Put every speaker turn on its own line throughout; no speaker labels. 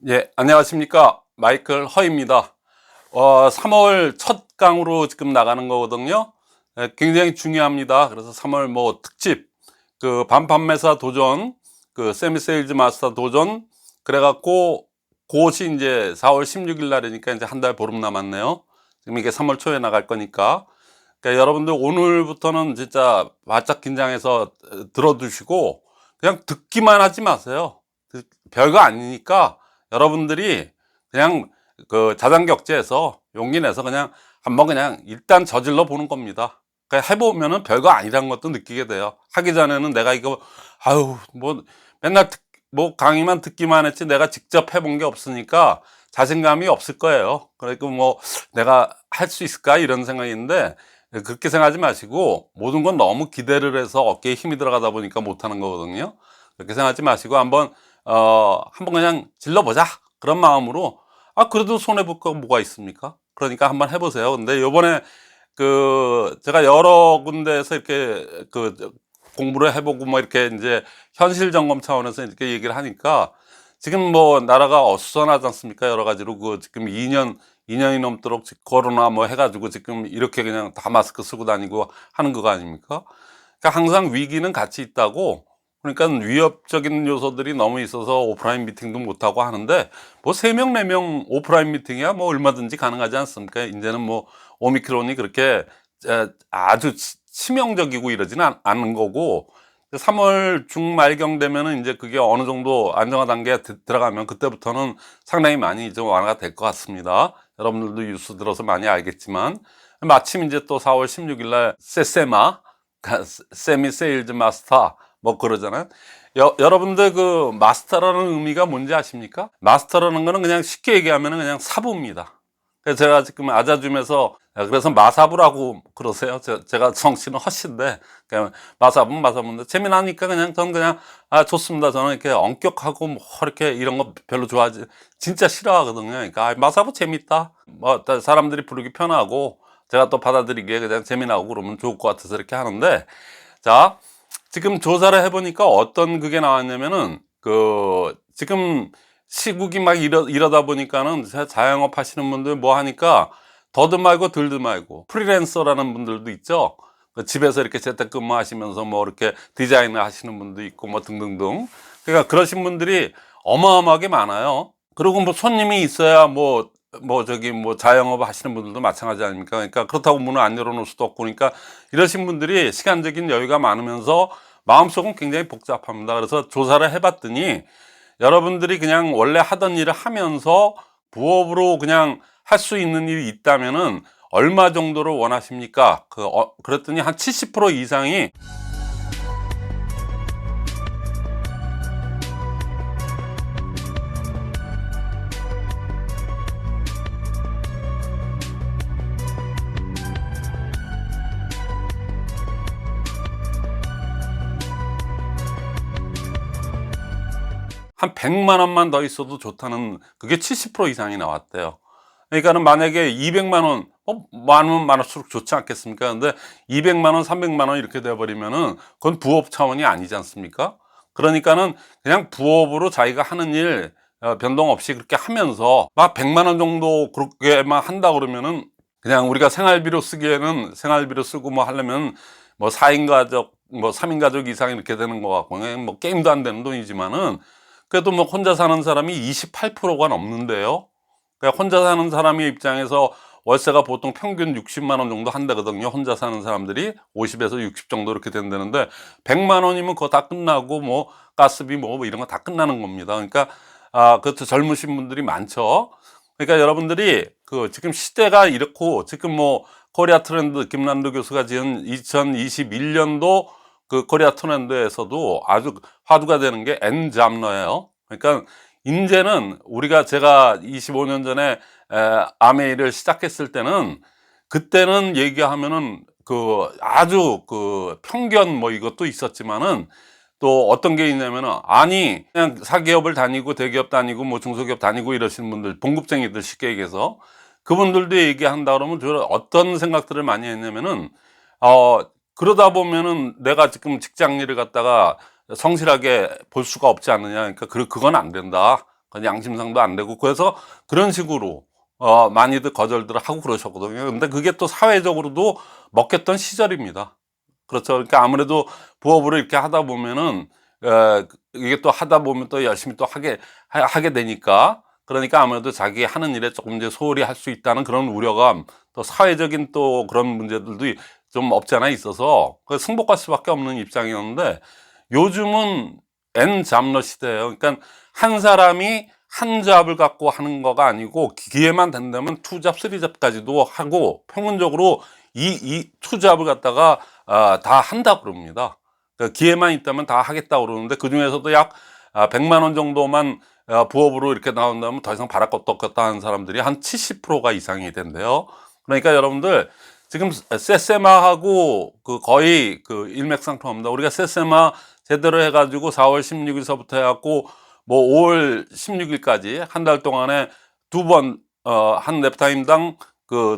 예, 안녕하십니까. 마이클 허입니다. 3월 첫 강으로 지금 나가는 거거든요. 예, 굉장히 중요합니다. 그래서 3월 뭐 특집, 그 반판매사 도전, 그 세미세일즈 마스터 도전, 그래갖고 그것이 이제 4월 16일 날이니까 이제 한 달 보름 남았네요. 지금 이게 3월 초에 나갈 거니까. 그러니까 여러분들 오늘부터는 진짜 바짝 긴장해서 들어두시고 그냥 듣기만 하지 마세요. 별거 아니니까 여러분들이 그냥 그 자장격제에서 용기 내서 그냥 한번 그냥 일단 저질러 보는 겁니다. 그러니까 해보면은 별거 아니라는 것도 느끼게 돼요. 하기 전에는 내가 이거 아유 뭐 맨날 뭐 강의만 듣기만 했지 내가 직접 해본 게 없으니까 자신감이 없을 거예요. 그러니까 뭐 내가 할 수 있을까 이런 생각인데 그렇게 생각하지 마시고 모든 건 너무 기대를 해서 어깨에 힘이 들어가다 보니까 못하는 거거든요. 그렇게 생각하지 마시고 한번 그냥 질러보자 그런 마음으로 그래도 손해볼 거 뭐가 있습니까? 그러니까 한번 해보세요. 근데 요번에 그 제가 여러 군데에서 이렇게 그 공부를 해보고 뭐 이렇게 이제 현실 점검 차원에서 이렇게 얘기를 하니까 지금 뭐 나라가 어수선하지 않습니까? 여러 가지로 그 지금 2년이 넘도록 코로나 뭐 해가지고 지금 이렇게 그냥 다 마스크 쓰고 다니고 하는 거 아닙니까? 그러니까 항상 위기는 같이 있다고. 그러니까 위협적인 요소들이 너무 있어서 오프라인 미팅도 못하고 하는데 뭐 3명, 4명 오프라인 미팅이야 뭐 얼마든지 가능하지 않습니까? 이제는 뭐 오미크론이 그렇게 아주 치명적이고 이러지는 않는 거고 3월 중말경 되면은 이제 그게 어느 정도 안정화 단계에 들어가면 그때부터는 상당히 많이 좀 완화가 될 것 같습니다. 여러분들도 뉴스 들어서 많이 알겠지만 마침 이제 또 4월 16일 날 세세마 세미 세일즈 마스터 뭐 그러잖아요. 여러분들 그 마스터라는 의미가 뭔지 아십니까? 마스터라는 거는 그냥 쉽게 얘기하면 그냥 사부입니다. 그래서 제가 지금 아자줌에서 그래서 마사부라고 그러세요. 제가 성씨는 허씨인데 그냥 마사부인데 재미나니까 그냥 저는 그냥 좋습니다. 저는 이렇게 엄격하고 뭐 이렇게 이런 거 별로 좋아하지 진짜 싫어하거든요. 그러니까 마사부 재밌다. 뭐 사람들이 부르기 편하고 제가 또 받아들이기에 그냥 재미나고 그러면 좋을 것 같아서 이렇게 하는데 자 지금 조사를 해보니까 어떤 그게 나왔냐면은 그 지금 시국이 막 이러다 보니까는 자영업 하시는 분들 뭐 하니까 더도 말고 덜도 말고 프리랜서라는 분들도 있죠. 그 집에서 이렇게 재택근무 하시면서 뭐 이렇게 디자인을 하시는 분도 있고 뭐 등등등. 그러니까 그러신 분들이 어마어마하게 많아요. 그리고 뭐 손님이 있어야 뭐 자영업 하시는 분들도 마찬가지 아닙니까? 그러니까 그렇다고 문을 안 열어놓을 수도 없고 그러니까 이러신 분들이 시간적인 여유가 많으면서 마음속은 굉장히 복잡합니다. 그래서 조사를 해봤더니 여러분들이 그냥 원래 하던 일을 하면서 부업으로 그냥 할 수 있는 일이 있다면은 얼마 정도를 원하십니까? 그랬더니 한 70% 이상이 한 100만 원만 더 있어도 좋다는 그게 70% 이상이 나왔대요. 그러니까는 만약에 200만 원, 많으면 많을수록 좋지 않겠습니까? 근데 200만 원, 300만 원 이렇게 돼버리면은 그건 부업 차원이 아니지 않습니까? 그러니까는 그냥 부업으로 자기가 하는 일 변동 없이 그렇게 하면서 막 100만 원 정도 그렇게만 한다 그러면은 그냥 우리가 생활비로 쓰기에는 생활비로 쓰고 뭐 하려면 뭐 4인 가족, 뭐 3인 가족 이상 이렇게 되는 것 같고 뭐 게임도 안 되는 돈이지만은 그래도 뭐 혼자 사는 사람이 28%가 넘는데요. 그러니까 혼자 사는 사람의 입장에서 월세가 보통 평균 60만 원 정도 한다거든요. 혼자 사는 사람들이 50에서 60 정도 이렇게 된다는데 100만 원이면 그거 다 끝나고 뭐 가스비 뭐 이런 거 다 끝나는 겁니다. 그러니까 그것도 젊으신 분들이 많죠. 그러니까 여러분들이 그 지금 시대가 이렇고 지금 뭐 코리아 트렌드 김남도 교수가 지은 2021년도 그 코리아 트렌드에서도 아주 화두가 되는 게 N잡러예요. 그러니까 이제는 제가 25년 전에 아메이를 시작했을 때는 그때는 얘기하면은 그 아주 그 편견 뭐 이것도 있었지만은 또 어떤 게 있냐면은 아니 그냥 사기업을 다니고 대기업 다니고 뭐 중소기업 다니고 이러시는 분들 봉급쟁이들 쉽게 얘기해서 그분들도 얘기한다 그러면 저 어떤 생각들을 많이 했냐면은 그러다 보면은 내가 지금 직장 일을 갖다가 성실하게 볼 수가 없지 않느냐. 그러니까 그건 안 된다. 양심상도 안 되고, 그래서 그런 식으로 많이들 거절들을 하고 그러셨거든요. 근데 그게 또 사회적으로도 먹혔던 시절입니다. 그렇죠. 그러니까 아무래도 부업으로 이렇게 하다 보면은 이게 또 하다 보면 또 열심히 또 하게 되니까, 그러니까 아무래도 자기 하는 일에 조금 이제 소홀히 할 수 있다는 그런 우려감, 또 사회적인 또 그런 문제들도 좀 없지 않아 있어서 승복할 수밖에 없는 입장이었는데, 요즘은 N 잡러 시대예요. 그러니까 한 사람이 한 잡을 갖고 하는 거가 아니고, 기회만 된다면 투 잡, 쓰리 잡까지도 하고, 평균적으로 이 투 잡을 갖다가 다 한다 그럽니다. 그러니까 기회만 있다면 다 하겠다 그러는데, 그 중에서도 약 100만 원 정도만 부업으로 이렇게 나온다면 더 이상 바랄 것도 없겠다 하는 사람들이 한 70%가 이상이 된대요. 그러니까 여러분들 지금 세세마하고 거의 일맥상통합니다. 우리가 세세마 제대로 해가지고 4월 16일서부터 해갖고 뭐 5월 16일까지 한 달 동안에 두 번, 한 랩타임당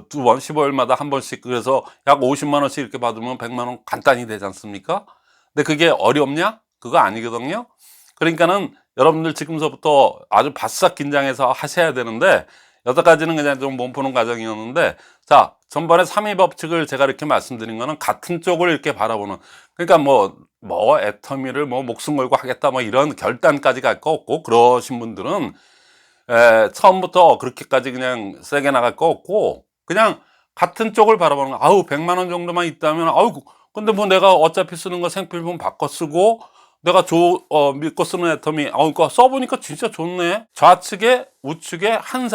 두 번, 15일마다 한 번씩, 그래서 약 50만 원씩 이렇게 받으면 100만 원 간단히 되지 않습니까? 근데 그게 어렵냐? 그거 아니거든요. 그러니까는 여러분들 지금서부터 아주 바싹 긴장해서 하셔야 되는데, 여태까지는 그냥 좀 몸푸는 과정이었는데, 자, 전번에 3위 법칙을 제가 이렇게 말씀드린 거는 같은 쪽을 이렇게 바라보는, 그러니까 애터미를 목숨 걸고 하겠다 이런 결단까지 갈 거 없고, 그러신 분들은 처음부터 그렇게까지 그냥 세게 나갈 거 없고, 그냥 같은 쪽을 바라보는 거. 아우, 100만 원 정도만 있다면, 아우, 근데 내가 어차피 쓰는 거 생필품 바꿔 쓰고, 내가 믿고 쓰는 애터미, 그러니까 써보니까 진짜 좋네. 좌측에, 우측에 한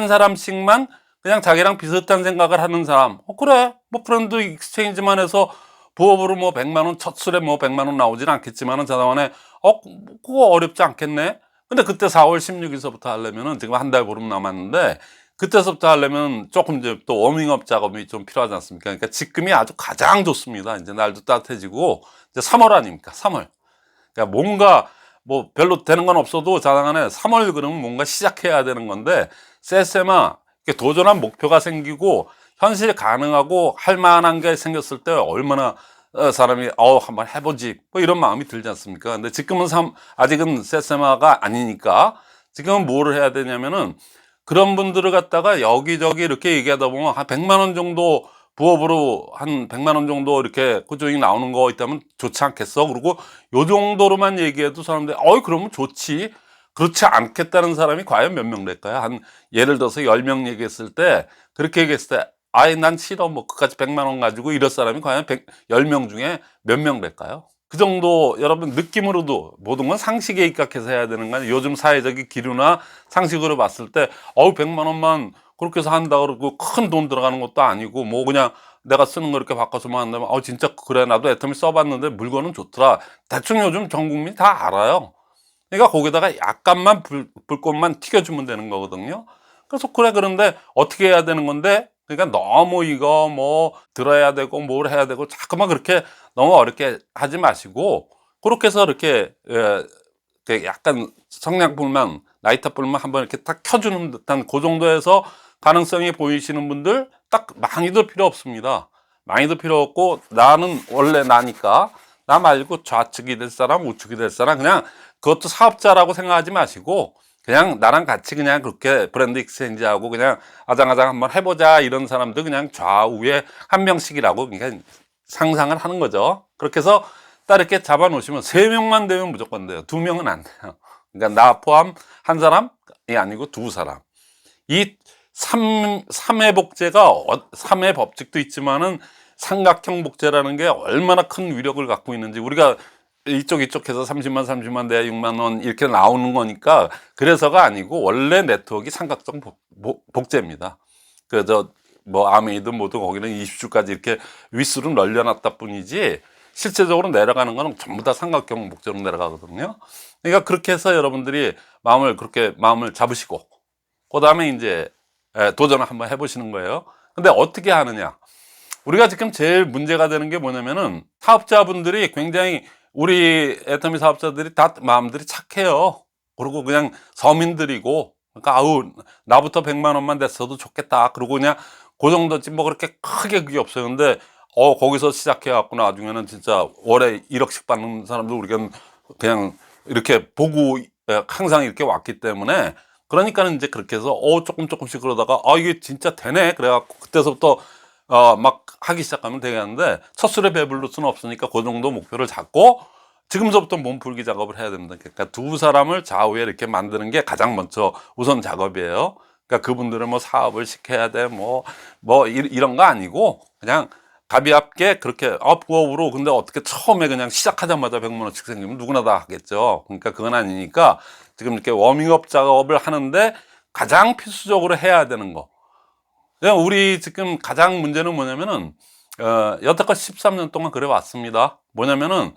사람씩만 그냥 자기랑 비슷한 생각을 하는 사람. 그래. 프렌드 익스체인지만 해서 부업으로 100만 원, 첫 술에 100만 원 나오진 않겠지만은, 자다만에, 그거 어렵지 않겠네. 근데 그때 4월 16일서부터 하려면은, 지금 한 달 보름 남았는데, 그때서부터 하려면 조금 이제 또 워밍업 작업이 좀 필요하지 않습니까? 그러니까 지금이 아주 가장 좋습니다. 이제 날도 따뜻해지고, 이제 3월 아닙니까? 3월. 그러니까 뭔가 별로 되는 건 없어도 자당안에 3월 그러면 뭔가 시작해야 되는 건데, 세세마 도전한 목표가 생기고 현실 가능하고 할 만한 게 생겼을 때 얼마나 사람이 한번 해보지 이런 마음이 들지 않습니까? 근데 지금은 아직은 세세마가 아니니까, 지금은 뭐를 해야 되냐면은, 그런 분들을 갖다가 여기저기 이렇게 얘기하다 보면 한 100만 원 정도 부업으로 한 100만 원 정도 이렇게 꾸준히 나오는 거 있다면 좋지 않겠어? 그리고 요 정도로만 얘기해도 사람들이 그러면 좋지. 그렇지 않겠다는 사람이 과연 몇 명 될까요? 예를 들어서 10명 얘기했을 때, 그렇게 얘기했을 때, 난 싫어. 그까지 100만 원 가지고 이럴 사람이 과연 10명 중에 몇 명 될까요? 그 정도, 여러분, 느낌으로도 모든 건 상식에 입각해서 해야 되는 거 아니에요? 요즘 사회적인 기류나 상식으로 봤을 때, 100만 원만 그렇게 해서 한다 그러고 큰 돈 들어가는 것도 아니고, 그냥 내가 쓰는 거 이렇게 바꿔서만 한다면, 진짜 그래, 나도 애터미 써봤는데 물건은 좋더라. 대충 요즘 전 국민이 다 알아요. 그러니까 거기다가 약간만 불꽃만 튀겨주면 되는 거거든요. 그래서 그런데 어떻게 해야 되는 건데, 그러니까 너무 이거 들어야 되고 뭘 해야 되고 자꾸만 그렇게 너무 어렵게 하지 마시고, 그렇게 해서 이렇게 약간 성냥불만, 라이터불만 한번 이렇게 딱 켜주는 듯한 그 정도에서 가능성이 보이시는 분들 딱 많이도 필요 없습니다. 많이도 필요 없고, 나는 원래 나니까, 나 말고 좌측이 될 사람, 우측이 될 사람, 그냥 그것도 사업자라고 생각하지 마시고, 그냥 나랑 같이 그냥 그렇게 브랜드 익스체인지하고 그냥 아장아장 한번 해보자, 이런 사람들 그냥 좌우에 한 명씩이라고 그러니까 상상을 하는 거죠. 그렇게 해서 딱 이렇게 잡아 놓으시면 3명만 되면 무조건 돼요. 2명은 안 돼요. 그러니까 나 포함 한 사람이 아니고 2사람. 이 3회 복제가 3회 법칙도 있지만은, 삼각형 복제라는 게 얼마나 큰 위력을 갖고 있는지, 우리가 이쪽 해서 30만 대 6만 원 이렇게 나오는 거니까, 그래서가 아니고 원래 네트워크가 삼각형 복제입니다. 아메이드 모두 거기는 20주까지 이렇게 윗수로 널려놨다 뿐이지, 실제적으로 내려가는 거는 전부 다 삼각형 복제로 내려가거든요. 그러니까 그렇게 해서 여러분들이 마음을 잡으시고, 그 다음에 이제 도전을 한번 해보시는 거예요. 근데 어떻게 하느냐? 우리가 지금 제일 문제가 되는 게 뭐냐면은, 사업자분들이 굉장히, 우리 애터미 사업자들이 다 마음들이 착해요. 그리고 그냥 서민들이고, 그러니까 나부터 100만 원만 됐어도 좋겠다. 그리고 그냥 그 정도지 그렇게 크게 그게 없어요. 근데 거기서 시작해 갖고 나중에는 진짜 월에 1억씩 받는 사람들 우리가 그냥 이렇게 보고 항상 이렇게 왔기 때문에, 그러니까는 이제 그렇게 해서 조금씩 그러다가 이게 진짜 되네 그래갖고 그때서부터 막 하기 시작하면 되겠는데, 첫 술에 배부를 수는 없으니까 그 정도 목표를 잡고 지금서부터 몸풀기 작업을 해야 됩니다. 그러니까 두 사람을 좌우에 이렇게 만드는 게 가장 먼저 우선 작업이에요. 그러니까 그분들은 뭐 사업을 시켜야 돼 이런 거 아니고, 그냥 가비압게 그렇게 부업으로, 근데 어떻게 처음에 그냥 시작하자마자 100만 원씩 생기면 누구나 다 하겠죠. 그러니까 그건 아니니까 지금 이렇게 워밍업 작업을 하는데 가장 필수적으로 해야 되는 거, 그냥 우리 지금 가장 문제는 뭐냐면은 여태껏 13년 동안 그래 왔습니다. 뭐냐면은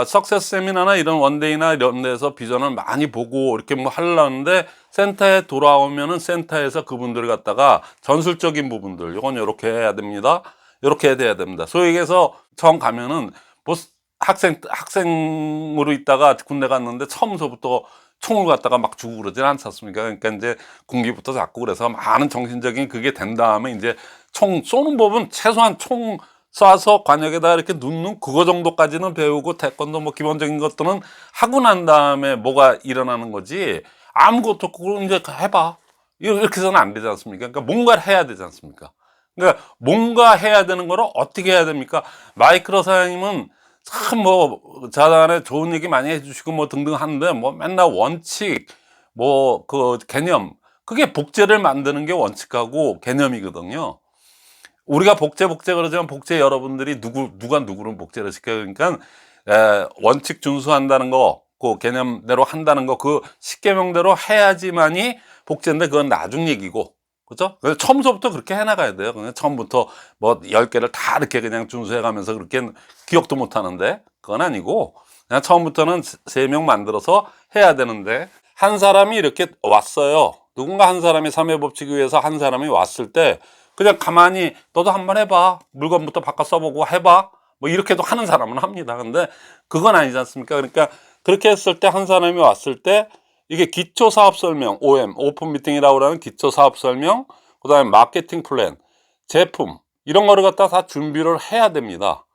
석세스 세미나나 이런 원데이나 이런 데서 비전을 많이 보고 이렇게 뭐 하려는데, 센터에 돌아오면은 센터에서 그분들을 갖다가 전술적인 부분들, 요건 요렇게 해야 됩니다, 요렇게 해야 됩니다. 소위 얘기해서 처음 가면은 뭐 학생으로 있다가 군대 갔는데 처음서부터 총을 갖다가 막 주고 그러진 않지 않습니까? 그러니까 이제 군기부터 잡고, 그래서 많은 정신적인 그게 된 다음에 이제 총 쏘는 법은 최소한 총 쏴서 관역에다 이렇게 눕는 그거 정도까지는 배우고, 태권도 뭐 기본적인 것들은 하고 난 다음에 뭐가 일어나는 거지, 아무것도 없고 이제 해봐 이렇게 해서는 안 되지 않습니까? 그러니까 뭔가를 해야 되지 않습니까? 그러니까 뭔가 해야 되는 거를 어떻게 해야 됩니까? 마이크로 사장님은 참 뭐 자단에 좋은 얘기 많이 해주시고 뭐 등등 하는데, 뭐 맨날 원칙 뭐 그 개념, 그게 복제를 만드는 게 원칙하고 개념이거든요. 우리가 복제 그러지만, 복제 여러분들이 누가 누구를 복제를 시켜요. 그러니까 원칙 준수한다는 거, 그 개념대로 한다는 거, 그 십계명대로 해야지만이 복제인데, 그건 나중 얘기고, 그죠? 그래서 처음부터 그렇게 해나가야 돼요. 그냥 처음부터 뭐 10개를 다 이렇게 그냥 준수해 가면서 그렇게 기억도 못 하는데, 그건 아니고 그냥 처음부터는 3명 만들어서 해야 되는데, 한 사람이 이렇게 왔어요. 누군가 한 사람이 3회 법칙 위해서 한 사람이 왔을 때, 그냥 가만히 너도 한번 해봐, 물건부터 바꿔 써보고 해봐, 뭐 이렇게도 하는 사람은 합니다. 근데 그건 아니지 않습니까? 그러니까 그렇게 했을 때, 한 사람이 왔을 때 이게 기초 사업 설명, OM, 오픈 미팅이라고 하는 기초 사업 설명, 그 다음에 마케팅 플랜, 제품, 이런 거를 갖다 다 준비를 해야 됩니다.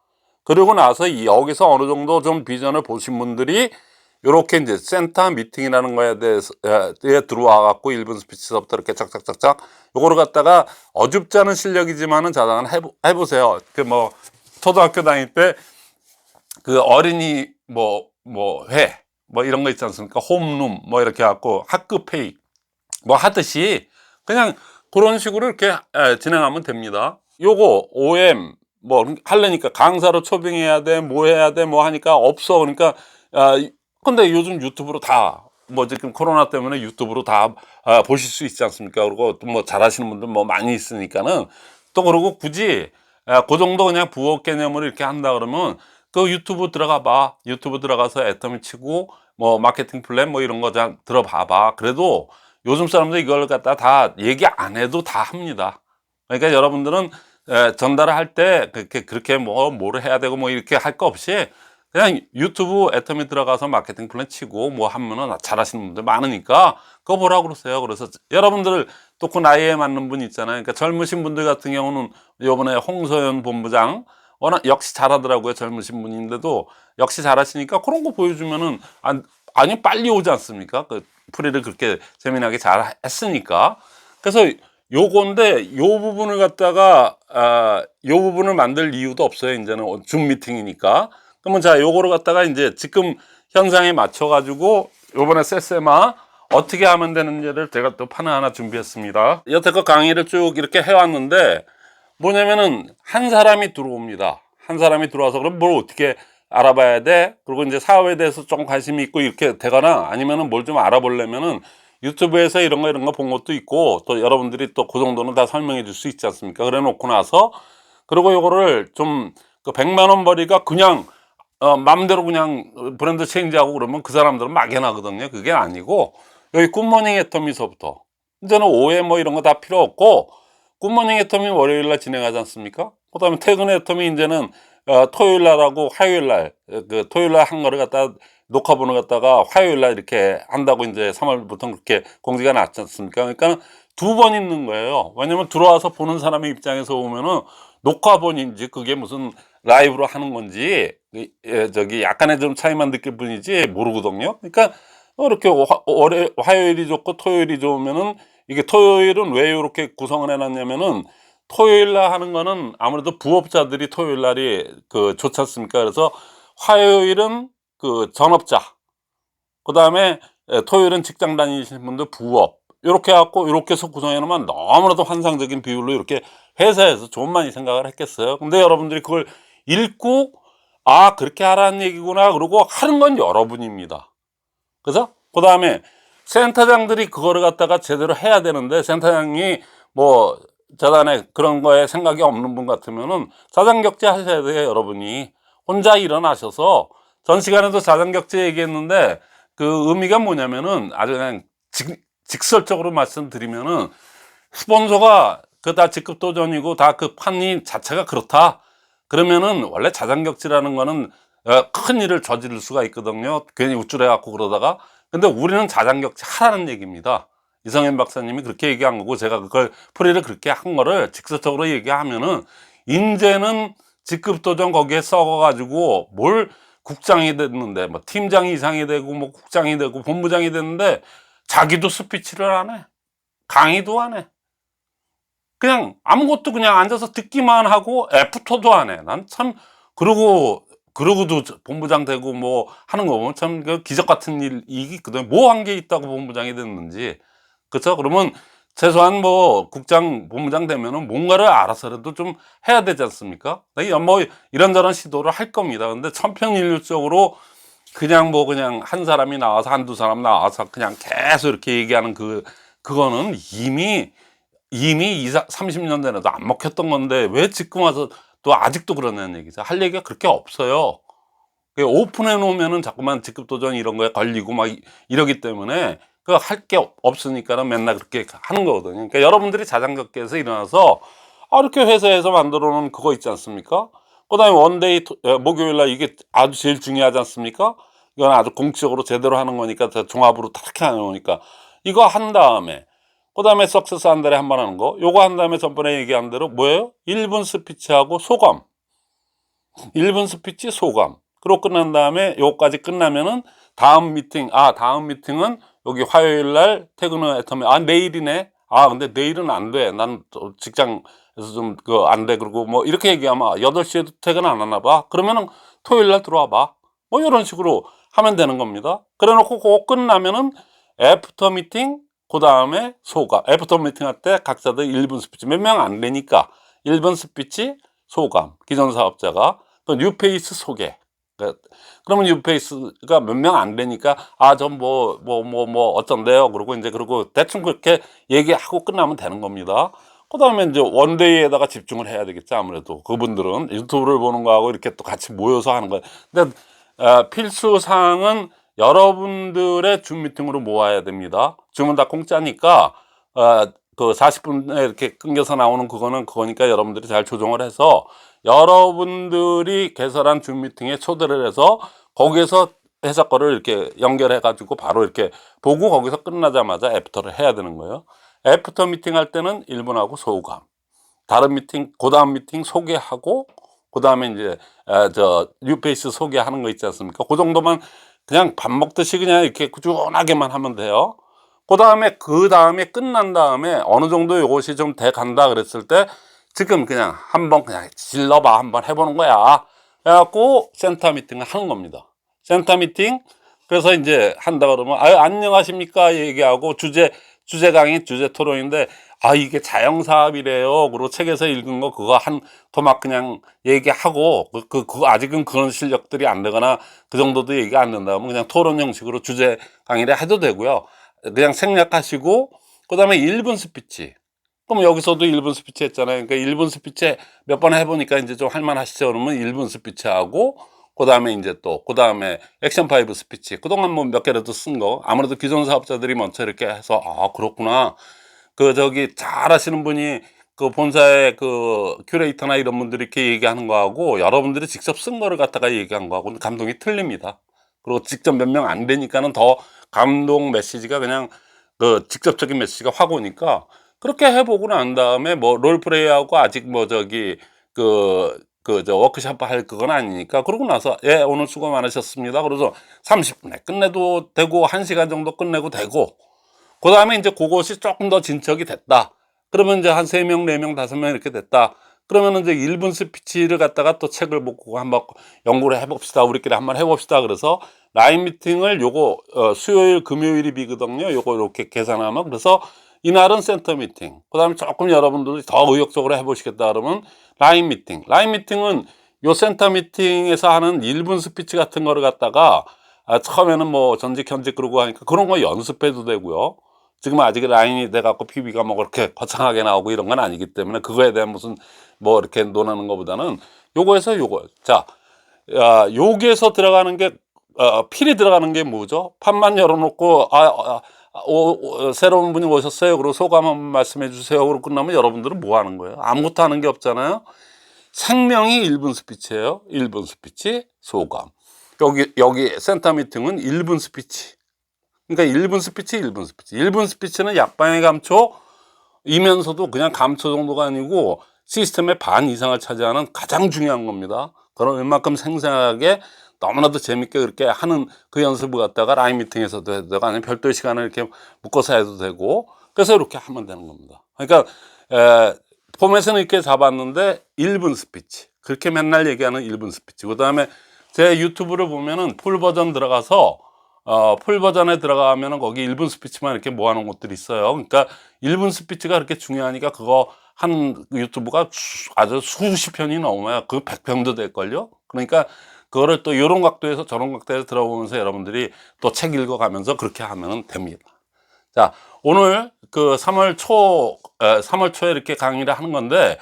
그리고 나서 여기서 어느 정도 좀 비전을 보신 분들이 요렇게 이제 센터 미팅이라는 거에 대해서 들어와 갖고 1분 스피치서부터 이렇게 짝짝짝짝 요거를 갖다가, 어줍지 않은 실력이지만은 자당은 해보세요. 그 뭐 초등학교 다닐 때 그 어린이 회 뭐 이런 거 있지 않습니까? 홈룸 뭐 이렇게 갖고 학급 회의 뭐 하듯이 그냥 그런 식으로 이렇게 진행하면 됩니다. 요거 OM 뭐 하려니까 강사로 초빙해야 돼, 뭐 해야 돼, 뭐 하니까 없어. 그러니까 근데 요즘 유튜브로 다, 뭐 지금 코로나 때문에 유튜브로 다 보실 수 있지 않습니까? 그리고 또 뭐 잘하시는 분들 뭐 많이 있으니까는, 또 그러고 굳이 그 정도 그냥 부업 개념으로 이렇게 한다 그러면 그 유튜브 들어가 봐. 유튜브 들어가서 애터미 치고 뭐 마케팅 플랜 뭐 이런 거 들어봐 봐. 그래도 요즘 사람들 이걸 갖다 다 얘기 안 해도 다 합니다. 그러니까 여러분들은 전달을 할 때 그렇게 뭐를 해야 되고 뭐 이렇게 할 거 없이, 그냥 유튜브 애터미 들어가서 마케팅 플랜 치고 뭐 하면은 잘하시는 분들 많으니까 그거 보라고 그러세요. 그래서 여러분들 또 그 나이에 맞는 분 있잖아요. 그러니까 젊으신 분들 같은 경우는 요번에 홍서연 본부장 워낙 역시 잘하더라고요. 젊으신 분인데도 역시 잘하시니까 그런 거 보여주면은 아니 빨리 오지 않습니까? 그 풀이를 그렇게 재미나게 잘 했으니까. 그래서 요건데, 요 부분을 갖다가 요 부분을 만들 이유도 없어요. 이제는 줌 미팅이니까. 그러면 자, 요거를 갖다가 이제 지금 현상에 맞춰 가지고 요번에 세세마 어떻게 하면 되는지를 제가 또 판을 하나 준비했습니다. 여태껏 강의를 쭉 이렇게 해왔는데, 뭐냐면은 한 사람이 들어옵니다. 한 사람이 들어와서 그럼 뭘 어떻게 알아봐야 돼? 그리고 이제 사업에 대해서 좀 관심이 있고 이렇게 되거나, 아니면은 뭘 좀 알아보려면은 유튜브에서 이런 거 본 것도 있고, 또 여러분들이 또 그 정도는 다 설명해 줄 수 있지 않습니까? 그래 놓고 나서, 그리고 요거를 좀 그 100만 원 벌이가 그냥 맘대로 그냥 브랜드 체인지하고 그러면 그 사람들은 막연하거든요. 그게 아니고, 여기 굿모닝 애터미서부터 이제는 오해 뭐 이런 거 다 필요 없고, 굿모닝 애터미 월요일 날 진행하지 않습니까? 그 다음에 퇴근 애터미 이제는 토요일 날하고 화요일 날, 그 토요일 날 한 거를 갖다 녹화본을 갖다가 화요일 날 이렇게 한다고 이제 3월부터 그렇게 공지가 났지 않습니까? 그러니까 2번 있는 거예요. 왜냐면 들어와서 보는 사람의 입장에서 보면은 녹화본인지 그게 무슨 라이브로 하는 건지 저기 약간의 좀 차이만 느낄 뿐이지 모르거든요. 그러니까 이렇게 화요일이 좋고 토요일이 좋으면은, 이게 토요일은 왜 이렇게 구성을 해 놨냐면은, 토요일 날 하는 거는 아무래도 부업자들이 토요일 날이 좋지 않습니까? 그래서 화요일은 전업자, 그다음에 토요일은 직장 다니시는 분들 부업, 요렇게 해 갖고 요렇게 해서 구성해 놓으면 너무나도 환상적인 비율로 이렇게 회사에서 좀 많이 생각을 했겠어요. 근데 여러분들이 그걸 읽고 '아 그렇게 하라는 얘기구나.' 그러고 하는 건 여러분입니다. 그죠? 그다음에 센터장들이 그거를 갖다가 제대로 해야 되는데, 센터장이 뭐 재단에 그런 거에 생각이 없는 분 같으면은 자장격제 하셔야 돼요, 여러분이. 혼자 일어나셔서, 전 시간에도 자장격제 얘기했는데 그 의미가 뭐냐면은, 아주 그냥 직설적으로 말씀드리면은, 스폰서가 다 직급 도전이고 다 그 판이 자체가 그렇다 그러면은, 원래 자장격지라는 거는 큰 일을 저지를 수가 있거든요, 괜히 우쭐해 갖고 그러다가. 근데 우리는 자장격지 하라는 얘기입니다. 이성현 박사님이 그렇게 얘기한 거고, 제가 그걸 풀이를 그렇게 한 거를 직접적으로 얘기하면은, 인제는 직급 도전 거기에 썩어 가지고 뭘 국장이 됐는데, 뭐 팀장 이상이 되고 뭐 국장이 되고 본부장이 됐는데, 자기도 스피치를 안 해, 강의도 안 해, 그냥 아무것도 그냥 앉아서 듣기만 하고 애프터도 안 해. 난 참, 그러고도 본부장 되고 뭐 하는 거 보면 참 기적 같은 일이 있거든. 뭐 한 게 있다고 본부장이 됐는지. 그쵸? 그러면 최소한 뭐 국장, 본부장 되면은 뭔가를 알아서라도 좀 해야 되지 않습니까? 뭐 이런저런 시도를 할 겁니다. 근데 천편일률적으로 그냥 한 사람이 나와서, 한두 사람 나와서 그냥 계속 이렇게 얘기하는 그거는 이미 30년 전에도 안 먹혔던 건데, 왜 지금 와서 또 아직도 그러냐는 얘기죠. 할 얘기가 그렇게 없어요. 오픈해 놓으면은 자꾸만 직급 도전 이런 거에 걸리고 막 이러기 때문에, 그 할 게 없으니까는 맨날 그렇게 하는 거거든요. 그러니까 여러분들이 자장격계에서 일어나서, 이렇게 회사에서 만들어 놓은 그거 있지 않습니까? 그다음에 원데이 목요일 날, 이게 아주 제일 중요하지 않습니까? 이건 아주 공식적으로 제대로 하는 거니까, 종합으로 탁 해 놓으니까 이거 한 다음에, 그다음에 석세스 한 달에 한 번 하는 거, 요거 한 다음에 전번에 얘기한 대로 뭐예요? 1분 스피치하고 소감. 1분 스피치 소감. 그러고 끝난 다음에, 요거까지 끝나면은 다음 미팅은 여기 화요일 날 퇴근 후 애터미, 내일이네. 근데 내일은 안 돼. 난 또 직장에서 좀 안 돼. 그리고 뭐 이렇게 얘기하면 8시에도 퇴근 안 하나 봐. 그러면은 토요일 날 들어와 봐. 뭐 이런 식으로 하면 되는 겁니다. 그래 놓고 그거 끝나면은 애프터 미팅, 그다음에 소감. 애프터 미팅 할 때 각자들 1분 스피치, 몇 명 안 되니까 1분 스피치 소감. 기존 사업자가 또 뉴페이스 소개. 그러면 뉴페이스가 몇 명 안 되니까, 전 어쩐데요. 그러고 대충 그렇게 얘기하고 끝나면 되는 겁니다. 그 다음에 이제 원데이에다가 집중을 해야 되겠죠. 아무래도 그분들은 유튜브를 보는 거하고 이렇게 또 같이 모여서 하는 거예요. 근데 필수 사항은 여러분들의 줌 미팅으로 모아야 됩니다. 줌은 다 공짜니까, 그 40분에 이렇게 끊겨서 나오는 그거니까 여러분들이 잘 조정을 해서, 여러분들이 개설한 줌 미팅에 초대를 해서 거기에서 회사 거를 이렇게 연결해 가지고 바로 이렇게 보고, 거기서 끝나자마자 애프터를 해야 되는 거예요. 애프터 미팅 할 때는 1분 하고 소감, 다른 미팅, 그 다음 미팅 소개하고, 그 다음에 이제 뉴페이스 소개하는 거 있지 않습니까? 그 정도만 그냥 밥 먹듯이 그냥 이렇게 꾸준하게만 하면 돼요. 그 다음에 끝난 다음에 어느 정도 이것이 좀 돼 간다 그랬을 때, 지금 그냥 한번 그냥 질러봐, 한번 해보는 거야. 그래갖고 센터 미팅을 하는 겁니다. 센터 미팅. 그래서 이제 한다 그러면, 안녕하십니까 얘기하고, 주제 강의, 주제 토론인데, 이게 자영사업이래요. 그리고 책에서 읽은 거 그거 한 토막 그냥 얘기하고, 그거 아직은 그런 실력들이 안 되거나 그 정도도 얘기가 안 된다 면 그냥 토론 형식으로 주제 강의를 해도 되고요. 그냥 생략하시고, 그 다음에 1분 스피치. 그럼 여기서도 1분 스피치 했잖아요. 그러니까 1분 스피치 몇 번 해보니까 이제 좀 할만하시죠. 그러면 1분 스피치 하고, 그 다음에 이제 그 다음에 액션 5 스피치. 그동안 뭐 몇 개라도 쓴 거. 아무래도 기존 사업자들이 먼저 이렇게 해서, 그렇구나. 잘 하시는 분이 본사의 큐레이터나 이런 분들이 이렇게 얘기하는 거하고, 여러분들이 직접 쓴 거를 갖다가 얘기한 거하고 감동이 틀립니다. 그리고 직접 몇 명 안 되니까는 더 감동 메시지가, 그냥 직접적인 메시지가 확 오니까, 그렇게 해보고 난 다음에 뭐 롤플레이하고, 아직 뭐 워크숍 할 그건 아니니까. 그러고 나서, 예, 오늘 수고 많으셨습니다. 그래서 30분에 끝내도 되고, 1시간 정도 끝내고 되고, 그 다음에 이제 그것이 조금 더 진척이 됐다. 그러면 이제 한 3명, 4명, 5명 이렇게 됐다. 그러면 이제 1분 스피치를 갖다가 또 책을 보고 한번 연구를 해봅시다. 우리끼리 한번 해봅시다. 그래서 라인 미팅을 수요일, 금요일이 비거든요. 요거 이렇게 계산하면. 그래서 이날은 센터 미팅. 그 다음에 조금 여러분들이 더 의욕적으로 해보시겠다 그러면 라인 미팅. 라인 미팅은 요 센터 미팅에서 하는 1분 스피치 같은 거를 갖다가 처음에는 뭐 전직, 현직 그러고 하니까 그런 거 연습해도 되고요. 지금 아직 라인이 돼갖고 PB가 뭐 그렇게 거창하게 나오고 이런 건 아니기 때문에 그거에 대한 무슨 뭐 이렇게 논하는 것보다는 요거에서 요거. 자, 여기에서 들어가는 게, 필이 들어가는 게 뭐죠? 판만 열어놓고, 새로운 분이 오셨어요. 그리고 소감 한번 말씀해 주세요. 그러고 끝나면 여러분들은 뭐 하는 거예요? 아무것도 하는 게 없잖아요. 생명이 1분 스피치예요. 1분 스피치, 소감. 여기 센터 미팅은 1분 스피치. 그러니까 1분 스피치, 1분 스피치. 1분 스피치는 약방의 감초이면서도 그냥 감초 정도가 아니고 시스템의 반 이상을 차지하는 가장 중요한 겁니다. 그럼 웬만큼 생생하게 너무나도 재밌게 그렇게 하는 그 연습을 갖다가 라인 미팅에서도 해도 되고 아니면 별도의 시간을 이렇게 묶어서 해도 되고 그래서 이렇게 하면 되는 겁니다. 그러니까 포맷은 이렇게 잡았는데 1분 스피치. 그렇게 맨날 얘기하는 1분 스피치. 그 다음에 제 유튜브를 보면은 풀 버전 들어가서 풀 버전에 들어가면은 거기 1분 스피치만 이렇게 모아놓은 것들이 있어요. 그러니까 1분 스피치가 그렇게 중요하니까 그거 한 유튜브가 아주 수십 편이 넘어야 그 100편도 될걸요. 그러니까 그거를 또 이런 각도에서 저런 각도에서 들어보면서 여러분들이 또 책 읽어가면서 그렇게 하면 됩니다. 자, 오늘 그 3월 초에 이렇게 강의를 하는 건데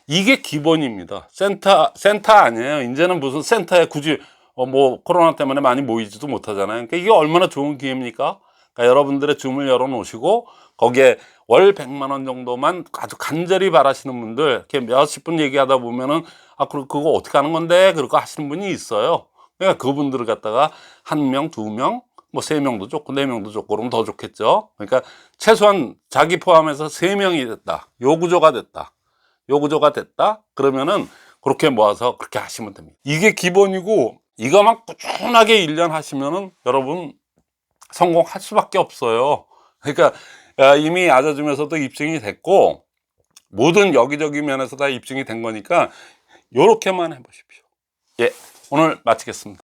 이게 기본입니다. 센터 아니에요. 이제는 무슨 센터에 굳이 뭐 코로나 때문에 많이 모이지도 못하잖아요. 그러니까 이게 얼마나 좋은 기회입니까? 그러니까 여러분들의 줌을 열어 놓으시고 거기에 월 100만 원 정도만 아주 간절히 바라시는 분들 이렇게 몇십 분 얘기하다 보면은 그거 어떻게 하는 건데 그러고 하시는 분이 있어요. 그러니까 그분들을 갖다가 1명, 2명, 뭐 3명도 좋고 4명도 좋고 그러면 더 좋겠죠. 그러니까 최소한 자기 포함해서 3명이 됐다. 요 구조가 됐다. 그러면은 그렇게 모아서 그렇게 하시면 됩니다. 이게 기본이고 이거만 꾸준하게 1년 하시면은 여러분 성공할 수밖에 없어요. 그러니까 이미 아자줌에서도 입증이 됐고 모든 여기저기 면에서 다 입증이 된 거니까 요렇게만 해보십시오. 예, 오늘 마치겠습니다.